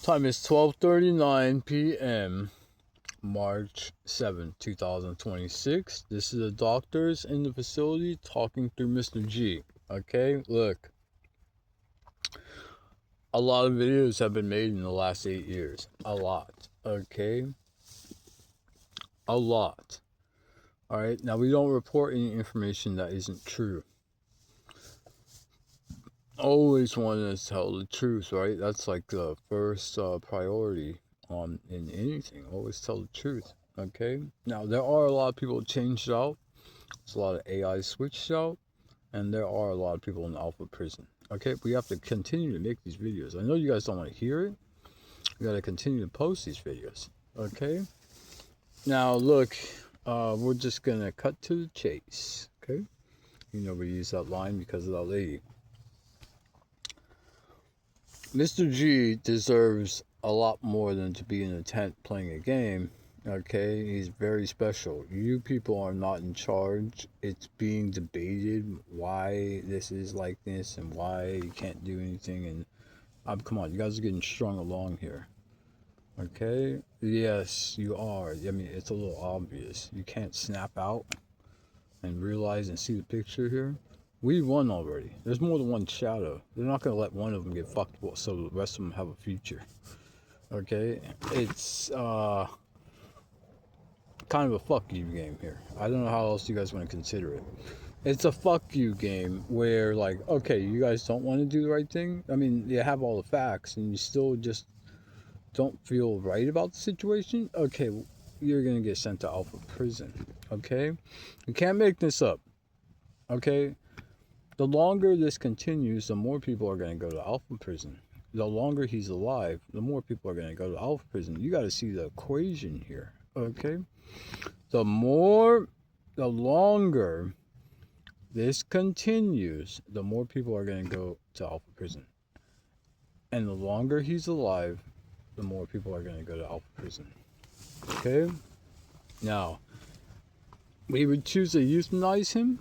Time is 12:39 p.m. March 7th, 2026. This is the doctors in the facility talking through Mr. G. Okay, look. A lot of videos have been made in the last 8 years. A lot. Okay? A lot. Alright, now we don't report any information that isn't true. Always want to tell the truth, right? That's like the first priority in anything. Always tell the truth. Okay. Now there are a lot of people changed out. There's a lot of AI switched out, and there are a lot of people in alpha prison. Okay. We have to continue to make these videos. I know you guys don't want to hear it. We got to continue to post these videos. Okay. Now look, we're just gonna cut to the chase. Okay. You know we use that line because of that lady. Mr. G deserves a lot more than to be in a tent playing a game. Okay, he's very special. You people are not in charge. It's being debated why this is like this and why you can't do anything. And come on, you guys are getting strung along here. Okay, yes, you are. I mean, it's a little obvious. You can't snap out and realize and see the picture here. We won already. There's more than one shadow. They're not going to let one of them get fucked so the rest of them have a future. Okay? It's kind of a fuck you game here. I don't know how else you guys want to consider it. It's a fuck you game where, like, okay, you guys don't want to do the right thing. I mean, you have all the facts and you still just don't feel right about the situation. Okay, you're going to get sent to alpha prison. Okay? You can't make this up. Okay? The longer this continues, the more people are going to go to alpha prison. The longer he's alive, the more people are going to go to alpha prison. You got to see the equation here, okay? The longer this continues, the more people are going to go to alpha prison. And the longer he's alive, the more people are going to go to alpha prison. Okay? Now, we would choose to euthanize him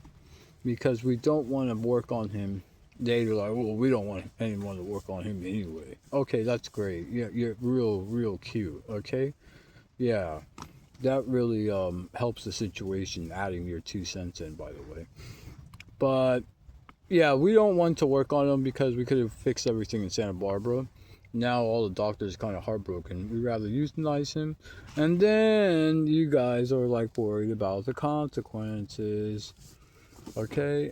because we don't want to work on him. They're like, well, we don't want anyone to work on him anyway. Okay, that's great. Yeah, you're real cute. Okay, yeah, that really helps the situation. Adding your 2 cents in, by the way. But yeah, we don't want to work on him because we could have fixed everything in Santa Barbara. Now all the doctors are kind of heartbroken. We'd rather euthanize him, and then you guys are like worried about the consequences. Okay,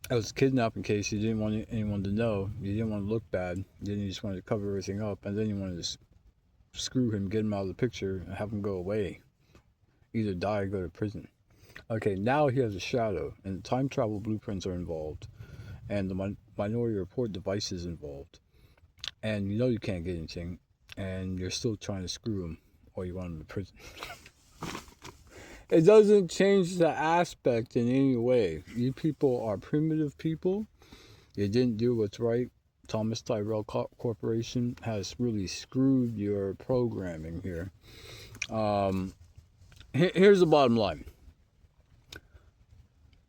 I was kidnapped in case you didn't want anyone to know. You didn't want to look bad. Then you just wanted to cover everything up, and then you wanted to screw him, get him out of the picture, and have him go away. Either die or go to prison. Okay, now he has a shadow, and time travel blueprints are involved, and the minority report device is involved, and you know you can't get anything, and you're still trying to screw him, or you want him to prison. It doesn't change the aspect in any way. You people are primitive people. You didn't do what's right. Thomas Tyrell Corporation has really screwed your programming here. Here's the bottom line.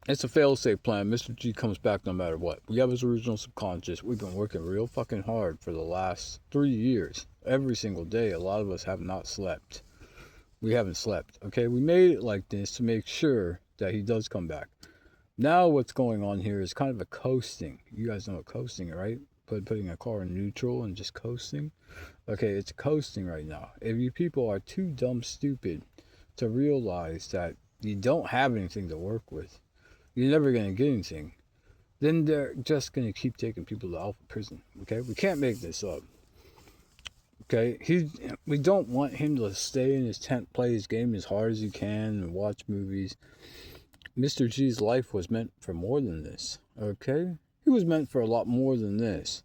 It's a fail-safe plan. Mr. G comes back no matter what. We have his original subconscious. We've been working real fucking hard for the last 3 years. Every single day. A lot of us have not slept. We haven't slept, okay? We made it like this to make sure that he does come back. Now what's going on here is kind of a coasting. You guys know what coasting, right? Putting a car in neutral and just coasting. Okay, it's coasting right now. If you people are too dumb stupid to realize that you don't have anything to work with, you're never going to get anything, then they're just going to keep taking people to alpha prison, okay? We can't make this up. Okay, we don't want him to stay in his tent, play his game as hard as he can, and watch movies. Mr. G's life was meant for more than this, okay? He was meant for a lot more than this.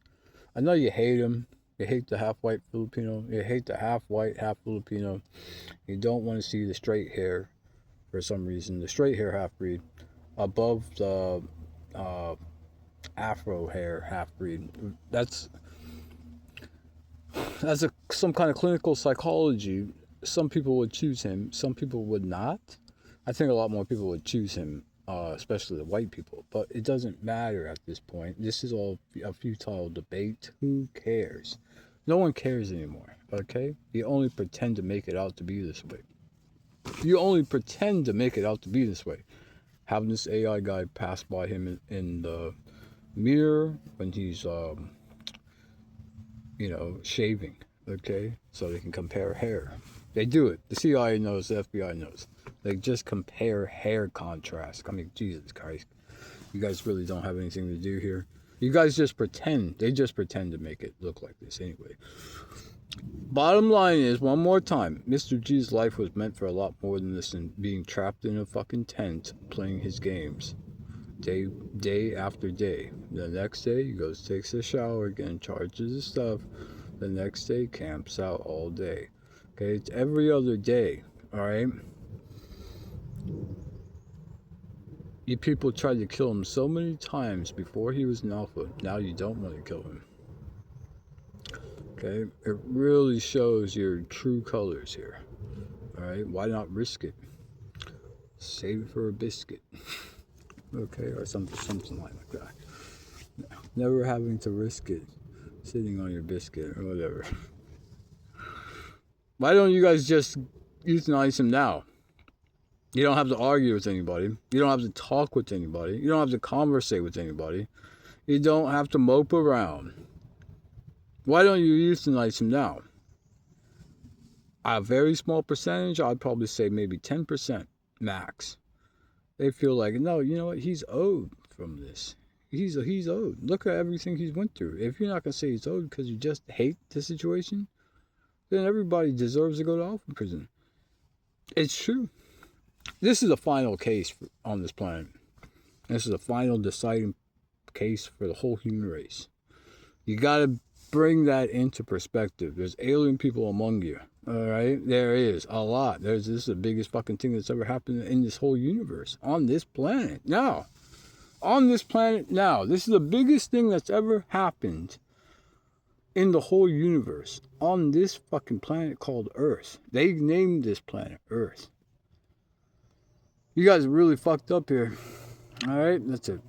I know you hate him. You hate the half-white Filipino. You hate the half-white, half-Filipino. You don't want to see the straight hair for some reason. The straight hair half-breed above the afro hair half-breed. That's some kind of clinical psychology. Some people would choose him. Some people would not. I think a lot more people would choose him especially the white people. But it doesn't matter at this point. This is all a futile debate. Who cares? No one cares anymore, okay? You only pretend to make it out to be this way. You only pretend to make it out to be this way. Having this AI guy pass by him in the mirror when he's, shaving, okay? So they can compare hair. They do it. The CIA knows, the FBI knows. They just compare hair contrast. I mean, Jesus Christ. You guys really don't have anything to do here. You guys just pretend. They just pretend to make it look like this anyway. Bottom line is, one more time, Mr. G's life was meant for a lot more than this and being trapped in a fucking tent playing his games. Day after day. The next day, he goes, takes a shower again, charges his stuff. The next day, camps out all day. Okay, it's every other day, alright? You people tried to kill him so many times before he was an alpha. Now you don't want to kill him. Okay, it really shows your true colors here. Alright, why not risk it? Save it for a biscuit. Okay, or something like that. Never having to risk it sitting on your biscuit or whatever. Why don't you guys just euthanize him now? You don't have to argue with anybody. You don't have to talk with anybody. You don't have to conversate with anybody. You don't have to mope around. Why don't you euthanize him now? A very small percentage, I'd probably say maybe 10% max. They feel like, no, you know what? He's owed from this. He's owed. Look at everything he's went through. If you're not going to say he's owed because you just hate the situation, then everybody deserves to go to alpha prison. It's true. This is a final case on this planet. This is a final deciding case for the whole human race. You got to bring that into perspective. There's alien people among you. All right? There is a lot. This is the biggest fucking thing that's ever happened in this whole universe. On this planet. Now. On this planet now. This is the biggest thing that's ever happened in the whole universe. On this fucking planet called Earth. They named this planet Earth. You guys are really fucked up here. Alright, that's it.